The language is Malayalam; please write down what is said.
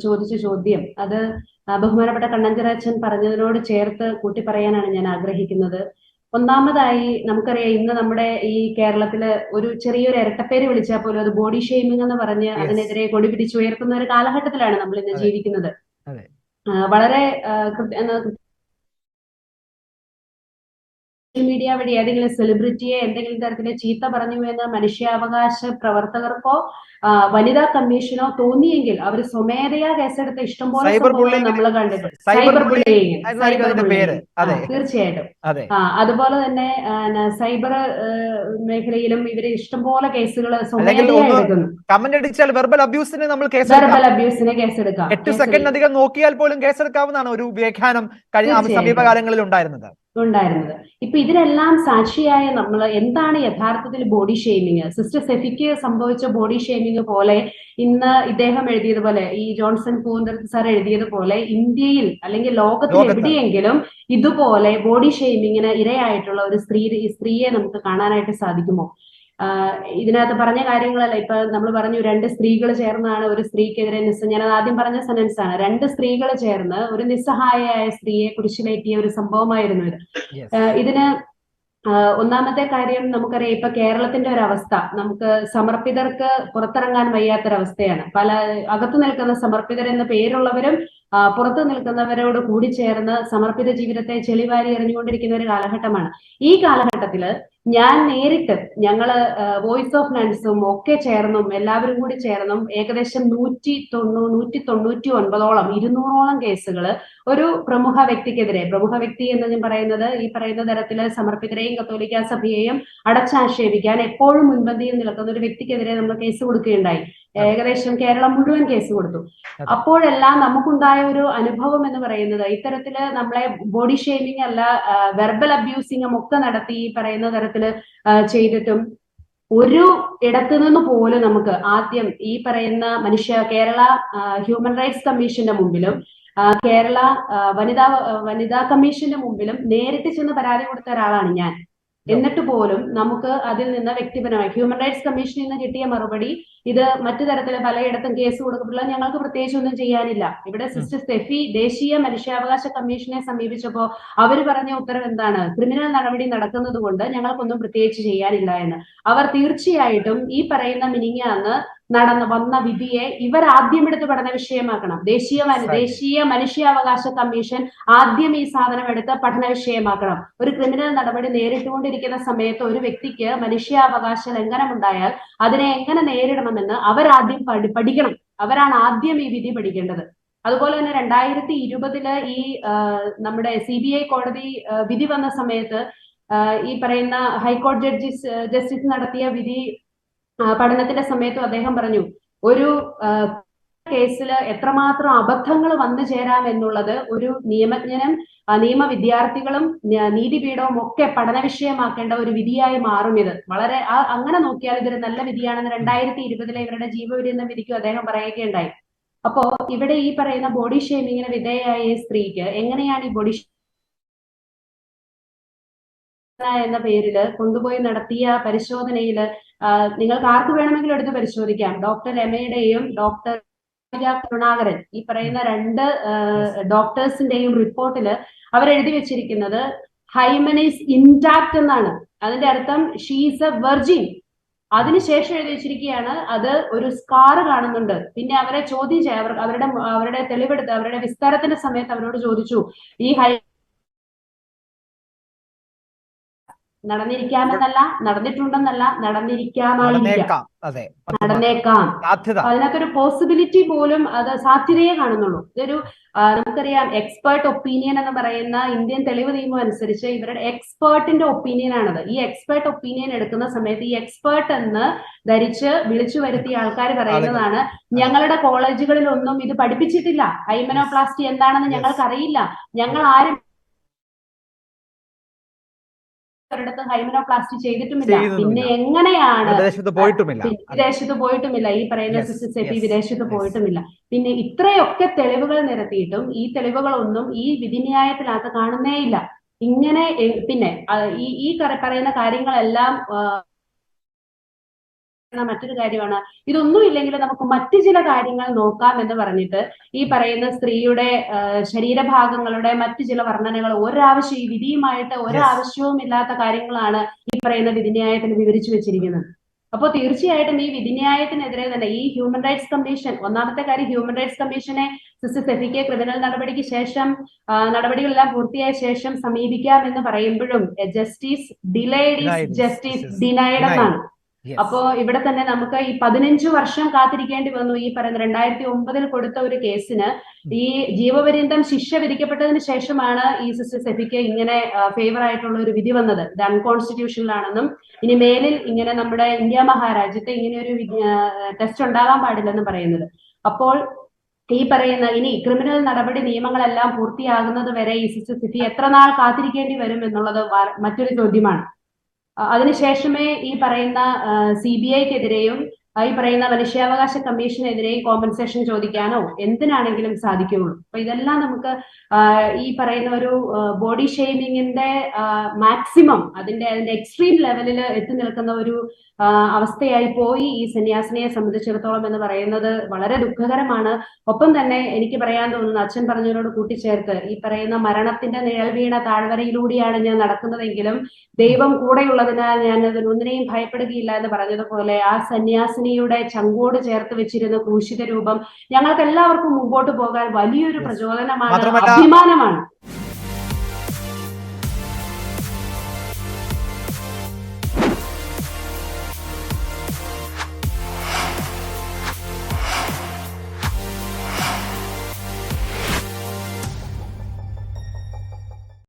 ചോദിച്ച ചോദ്യം അത് ബഹുമാനപ്പെട്ട കണ്ണഞ്ചിറാച്ചൻ പറഞ്ഞതിനോട് ചേർത്ത് കൂട്ടി പറയാനാണ് ഞാൻ ആഗ്രഹിക്കുന്നത്. ഒന്നാമതായി നമുക്കറിയാം, ഇന്ന് നമ്മുടെ ഈ കേരളത്തില് ഒരു ചെറിയൊരു ഇരട്ടപ്പേര് വിളിച്ചാൽ പോലും അത് ബോഡി ഷെയ്മിംഗ് എന്ന് പറഞ്ഞ് യെസ്. അതിനെതിരെ കൊടി പിടിച്ചുയർത്തുന്ന ഒരു കാലഘട്ടത്തിലാണ് നമ്മൾ ഇന്ന് അതെ, ജീവിക്കുന്നത്. അതെ. വളരെ സോഷ്യൽ മീഡിയ വഴി ഏതെങ്കിലും സെലിബ്രിറ്റിയെ എന്തെങ്കിലും തരത്തില് ചീത്ത പറഞ്ഞു എന്ന് മനുഷ്യാവകാശ പ്രവർത്തകർക്കോ വനിതാ കമ്മീഷനോ തോന്നിയെങ്കിൽ അവർ സ്വമേധയാ കേസെടുത്ത ഇഷ്ടംപോലെ സൈബർ സംഭവങ്ങൾ ബുള്ളിങ്ങിന് നമ്മൾ കണ്ടിട്ടുണ്ട്. സൈബർ സൈബർ ബുള്ളിങ് ബുള്ളിയിങ്, എന്നായിരിക്കും സൈബർ അതിന്റെ പേര്. ബുള്ളിയിങ്. അതെ, തീർച്ചയായിട്ടും. അതെ. അതുപോലെ തന്നെ സൈബർ മേഖലയിലും ഇവര് ഇഷ്ടംപോലെ കേസുകൾ അല്ലെങ്കിൽ സ്വമേധയാ ഒന്ന് എടുക്കുന്നു. കമന്റ് അടിച്ചാൽ വെർബൽ അബ്യൂസിന് നമ്മൾ കേസെടുക്കാം. വെർബൽ അബ്യൂസിന് കേസെടുക്കാം. 8 സെക്കൻഡിനധികം നോക്കിയാൽ പോലും കേസെടുക്കാവുന്നതാണ് ഒരു വ്യാഖ്യാനം കഴിഞ്ഞ തീർച്ചയായിട്ടും സമീപകാലങ്ങളിൽ ഉണ്ടായിരുന്നത്. ഉണ്ടായിരുന്നത്. ഇപ്പൊ ഇതിനെല്ലാം സാക്ഷിയായ നമ്മൾ എന്താണ് യഥാർത്ഥത്തിൽ ബോഡി ഷെയ്മിങ്? സിസ്റ്റർ സെഫിക്ക് സംഭവിച്ച ബോഡി ഷെയ്മിങ് പോലെ ഇന്ന് ഇദ്ദേഹം എഴുതിയതുപോലെ, ഈ ജോൺസൺ പൂന്തരത്ത് സാർ എഴുതിയതുപോലെ ഇന്ത്യയിൽ അല്ലെങ്കിൽ ലോകത്തിൽ ലോകത്ത് എവിടെയെങ്കിലും ഇതുപോലെ ബോഡി ഷെയ്മിങ്ങിന് ഇരയായിട്ടുള്ള ഒരു സ്ത്രീയെ നമുക്ക് കാണാനായിട്ട് സാധിക്കുമോ? ഇതിനകത്ത് പറഞ്ഞ കാര്യങ്ങളല്ല. ഇപ്പൊ നമ്മൾ പറഞ്ഞു, രണ്ട് സ്ത്രീകൾ ചേർന്നാണ് ഒരു സ്ത്രീക്കെതിരെ ഞാൻ ആദ്യം പറഞ്ഞ സെന്റൻസ് ആണ്. രണ്ട് സ്ത്രീകൾ ചേർന്ന് ഒരു നിസ്സഹായയായ സ്ത്രീയെ കുരിശിലേറ്റിയ ഒരു സംഭവമായിരുന്നു ഇത്. യെസ്. ഇതിന് ഒന്നാമത്തെ കാര്യം നമുക്കറിയാം, ഇപ്പൊ കേരളത്തിന്റെ ഒരു അവസ്ഥ, നമുക്ക് സമർപ്പിതർക്ക് പുറത്തിറങ്ങാൻ വയ്യാത്തൊരവസ്ഥയാണ്. അകത്തു നിൽക്കുന്ന സമർപ്പിതർ എന്ന പേരുള്ളവരും പുറത്തു നിൽക്കുന്നവരോട് കൂടി ചേർന്ന് സമർപ്പിത ജീവിതത്തെ ചെളിവാരി എറിഞ്ഞുകൊണ്ടിരിക്കുന്ന ഒരു കാലഘട്ടമാണ്. ഈ കാലഘട്ടത്തില് ഞാൻ നേരിട്ട്, ഞങ്ങള് വോയിസ് ഓഫ് നൺസും ഒക്കെ ചേർന്നും എല്ലാവരും കൂടി ചേർന്നും ഏകദേശം 199 200ഓളം കേസുകള് ഒരു പ്രമുഖ വ്യക്തിക്കെതിരെ, പ്രമുഖ വ്യക്തി എന്ന് ഞാൻ പറയുന്നത് ഈ പറയുന്ന തരത്തില് സമർപ്പിതരെയും കത്തോലിക്ക സഭയെയും അടച്ചാക്ഷേപിക്കാൻ എപ്പോഴും മുൻപന്തിയിൽ നിൽക്കുന്ന ഒരു വ്യക്തിക്കെതിരെ നമ്മൾ കേസ് കൊടുക്കുകയുണ്ടായി. ഏകദേശം കേരളം മുഴുവൻ കേസ് കൊടുത്തു. അപ്പോഴെല്ലാം നമുക്കുണ്ടായ ഒരു അനുഭവം എന്ന് പറയുന്നത്, ഇത്തരത്തില് നമ്മളെ ബോഡി ഷെയ്മിങ് അല്ല, വെർബൽ അബ്യൂസിങ്ങും ഒക്കെ നടത്തി ഈ പറയുന്ന തരത്തില് ചെയ്തിട്ടും ഒരു ഇടത്തു നിന്ന് പോലും നമുക്ക് ആദ്യം ഈ പറയുന്ന കേരള ഹ്യൂമൻ റൈറ്റ്സ് കമ്മീഷന്റെ മുമ്പിലും കേരള വനിതാ കമ്മീഷന്റെ മുമ്പിലും നേരിട്ട് ചെന്ന് പരാതി കൊടുത്ത ഒരാളാണ് ഞാൻ. എന്നിട്ട് പോലും നമുക്ക് അതിൽ നിന്ന് വ്യക്തിപരമായി ഹ്യൂമൻ റൈറ്റ്സ് കമ്മീഷനിൽ നിന്ന് കിട്ടിയ മറുപടി, ഇത് മറ്റു തരത്തില് പലയിടത്തും കേസ് കൊടുക്കപ്പെട്ടുള്ള ഞങ്ങൾക്ക് പ്രത്യേകിച്ച് ഒന്നും ചെയ്യാനില്ല. ഇവിടെ സിസ്റ്റർ സ്റ്റെഫി ദേശീയ മനുഷ്യാവകാശ കമ്മീഷനെ സമീപിച്ചപ്പോ അവര് പറഞ്ഞ ഉത്തരവ് എന്താണ്? ക്രിമിനൽ നടപടി നടക്കുന്നത് കൊണ്ട് ഞങ്ങൾക്കൊന്നും പ്രത്യേകിച്ച് ചെയ്യാനില്ല എന്ന്. അവർ തീർച്ചയായിട്ടും ഈ പറയുന്ന മിനിങ്ങാന്ന് വന്ന വിധിയെ ഇവർ ആദ്യം എടുത്ത് പഠന വിഷയമാക്കണം. ദേശീയ മനുഷ്യാവകാശ കമ്മീഷൻ ആദ്യം ഈ സാധനം എടുത്ത് പഠന വിഷയമാക്കണം. ഒരു ക്രിമിനൽ നടപടി നേരിട്ടുകൊണ്ടിരിക്കുന്ന സമയത്ത് ഒരു വ്യക്തിക്ക് മനുഷ്യാവകാശ ലംഘനം ഉണ്ടായാൽ അതിനെ എങ്ങനെ നേരിടണമെന്ന് അവരാദ്യം പഠിക്കണം. അവരാണ് ആദ്യം ഈ വിധി പഠിക്കേണ്ടത്. അതുപോലെ തന്നെ 2020 ഈ നമ്മുടെ CBI കോടതി വിധി വന്ന സമയത്ത് ഈ പറയുന്ന ഹൈക്കോടതി ജസ്റ്റിസ് നടത്തിയ വിധി പഠനത്തിന്റെ സമയത്തും അദ്ദേഹം പറഞ്ഞു, ഒരു കേസിൽ എത്രമാത്രം അബദ്ധങ്ങൾ വന്നു ചേരാം എന്നുള്ളത് ഒരു നിയമജ്ഞനും നിയമ വിദ്യാർത്ഥികളും നീതിപീഠവും ഒക്കെ പഠന വിഷയമാക്കേണ്ട ഒരു വിധിയായി മാറും ഇത്. വളരെ അങ്ങനെ നോക്കിയാൽ ഇതൊരു നല്ല വിധിയാണെന്ന് 2020 ഇവരുടെ ജീവവിധി എന്ന വിധിക്കും അദ്ദേഹം പറയുകയുണ്ടായി. അപ്പോ ഇവിടെ ഈ പറയുന്ന ബോഡി ഷെയ്മിങ്ങിന് വിധേയയായ ഈ സ്ത്രീക്ക് എങ്ങനെയാണ് ഈ ബോഡി എന്ന പേരില് കൊണ്ടുപോയി നടത്തിയ പരിശോധനയില് നിങ്ങൾക്ക് ആർക്ക് വേണമെങ്കിലും എടുത്ത് പരിശോധിക്കാം. ഡോക്ടർ രമയുടെയും ഡോക്ടർ കരുണാകരൻ, ഈ പറയുന്ന രണ്ട് ഡോക്ടേഴ്സിന്റെയും റിപ്പോർട്ടില് അവരെഴുതി വെച്ചിരിക്കുന്നത് ഹൈമൻ ഈസ് ഇൻടാക്ട് എന്നാണ്. അതിന്റെ അർത്ഥം ഷീസ് എ വെർജിൻ. അതിനുശേഷം എഴുതി വെച്ചിരിക്കുകയാണ് അത് ഒരു സ്കാർ കാണുന്നുണ്ട്. പിന്നെ അവരെ ചോദ്യം ചെയ്യാം, അവരുടെ തെളിവെടുത്ത് അവരുടെ വിസ്താരത്തിന്റെ സമയത്ത് അവരോട് ചോദിച്ചു, ഈ നടന്നിരിക്കാമെന്നല്ല, നടന്നിട്ടുണ്ടെന്നല്ല, നടന്നേക്കാം. അതിനകത്തൊരു പോസിബിലിറ്റി പോലും, അത് സാധ്യതയെ കാണുന്നുള്ളൂ. ഇതൊരു നമുക്കറിയാം, എക്സ്പേർട്ട് ഒപ്പീനിയൻ എന്ന് പറയുന്ന ഇന്ത്യൻ തെളിവ് നിയമം അനുസരിച്ച് ഇവരുടെ എക്സ്പേർട്ടിന്റെ ഒപ്പീനിയൻ ആണത്. ഈ എക്സ്പേർട്ട് ഒപ്പീനിയൻ എടുക്കുന്ന സമയത്ത് ഈ എക്സ്പേർട്ട് എന്ന് ധരിച്ച് വിളിച്ചു വരുത്തിയ ആൾക്കാർ പറയുന്നതാണ്, ഞങ്ങളുടെ കോളേജുകളിലൊന്നും ഇത് പഠിപ്പിച്ചിട്ടില്ല, ഹൈമനോപ്ലാസ്റ്റി എന്താണെന്ന് ഞങ്ങൾക്ക് അറിയില്ല, ഞങ്ങൾ ആരും ഒരിടത്തും ഹൈമനോപ്ലാസ്റ്റി ചെയ്തിട്ടുമില്ല, പിന്നെ എങ്ങനെയാണ് വിദേശത്ത് പോയിട്ടുമില്ല, ഈ പറയുന്ന സിസ്റ്റർ സെഫി വിദേശത്ത് പോയിട്ടുമില്ല. പിന്നെ ഇത്രയൊക്കെ തെളിവുകൾ നിരത്തിയിട്ടും ഈ തെളിവുകളൊന്നും ഈ വിധിന്യായത്തിനകത്ത് കാണുന്നേയില്ല. ഇങ്ങനെ പിന്നെ ഈ പറയുന്ന കാര്യങ്ങളെല്ലാം മറ്റൊരു കാര്യമാണ്, ഇതൊന്നും ഇല്ലെങ്കിൽ നമുക്ക് മറ്റു ചില കാര്യങ്ങൾ നോക്കാം എന്ന് പറഞ്ഞിട്ട് ഈ പറയുന്ന സ്ത്രീയുടെ ശരീരഭാഗങ്ങളുടെ മറ്റു ചില വർണ്ണനകൾ ഈ വിധിയുമായിട്ട് ഒരാവശ്യവും ഇല്ലാത്ത കാര്യങ്ങളാണ് ഈ പറയുന്ന വിധിന്യായത്തിൽ വിവരിച്ചു വെച്ചിരിക്കുന്നത്. അപ്പോൾ തീർച്ചയായിട്ടും ഈ വിധിന്യായത്തിനെതിരെ തന്നെ ഈ ഹ്യൂമൻ റൈറ്റ്സ് കമ്മീഷൻ, ഒന്നാമത്തെ കാര്യം ഹ്യൂമൻ റൈറ്റ്സ് കമ്മീഷനെ സിസ്റ്റർ സെഫിക്ക് ക്രിമിനൽ നടപടിക്ക് ശേഷം നടപടികളെല്ലാം പൂർത്തിയായ ശേഷം സമീപിക്കാം എന്ന് പറയുമ്പോഴും justice delayed is justice denied എന്നാണ്. അപ്പോ ഇവിടെ തന്നെ നമുക്ക് ഈ 15 വർഷം കാത്തിരിക്കേണ്ടി വന്നു. ഈ പറയുന്ന 2009 കൊടുത്ത ഒരു കേസിന് ഈ ജീവപര്യന്തം ശിക്ഷ വിധിക്കപ്പെട്ടതിന് ശേഷമാണ് ഈ സിസ്റ്റർ സെഫിക്ക് ഇങ്ങനെ ഫേവർ ആയിട്ടുള്ള ഒരു വിധി വന്നത്. ഇത് അൺകോൺസ്റ്റിറ്റ്യൂഷണൽ ആണെന്നും ഇനി മേലിൽ ഇങ്ങനെ നമ്മുടെ ഇന്ത്യ മഹാരാജ്യത്ത് ഇങ്ങനെ ഒരു ടെസ്റ്റ് ഉണ്ടാകാൻ പാടില്ലെന്നും പറയുന്നത്. അപ്പോൾ ഈ പറയുന്ന ഇനി ക്രിമിനൽ നടപടി നിയമങ്ങളെല്ലാം പൂർത്തിയാകുന്നത് വരെ ഈ സിസ്റ്റർ സെഫി എത്ര നാൾ കാത്തിരിക്കേണ്ടി വരും എന്നുള്ളത് മറ്റൊരു ചോദ്യമാണ്. അതിനുശേഷമേ ഈ പറയുന്ന CBIക്കെതിരെയും ഈ പറയുന്ന മനുഷ്യാവകാശ കമ്മീഷനെതിരെയും കോമ്പൻസേഷൻ ചോദിക്കാനോ എന്തിനാണെങ്കിലും സാധിക്കുകയുള്ളൂ. അപ്പൊ ഇതെല്ലാം നമുക്ക് ഈ പറയുന്ന ഒരു ബോഡി ഷെയ്മിങ്ങിന്റെ മാക്സിമം അതിന്റെ എക്സ്ട്രീം ലെവലിൽ എത്തി നിൽക്കുന്ന ഒരു അവസ്ഥയായി പോയി ഈ സന്യാസിനിയെ സംബന്ധിച്ചിടത്തോളം എന്ന് പറയുന്നത് വളരെ ദുഃഖകരമാണ്. ഒപ്പം തന്നെ എനിക്ക് പറയാൻ തോന്നുന്നു, അച്ഛൻ പറഞ്ഞതിനോട് കൂട്ടിച്ചേർത്ത്, ഈ പറയുന്ന മരണത്തിന്റെ നിഴൽ വീണ താഴ്വരയിലൂടെയാണ് ഞാൻ നടക്കുന്നതെങ്കിലും ദൈവം കൂടെയുള്ളതിനാൽ ഞാൻ അതിനൊന്നിനെയും ഭയപ്പെടുകയില്ല എന്ന് പറഞ്ഞതുപോലെ ആ സന്യാസിനിയുടെ ചങ്കോട് ചേർത്ത് വെച്ചിരുന്ന ക്രൂശിത രൂപം ഞങ്ങൾക്ക് എല്ലാവർക്കും മുമ്പോട്ട് പോകാൻ വലിയൊരു പ്രചോദനമാണ്, അഭിമാനമാണ്.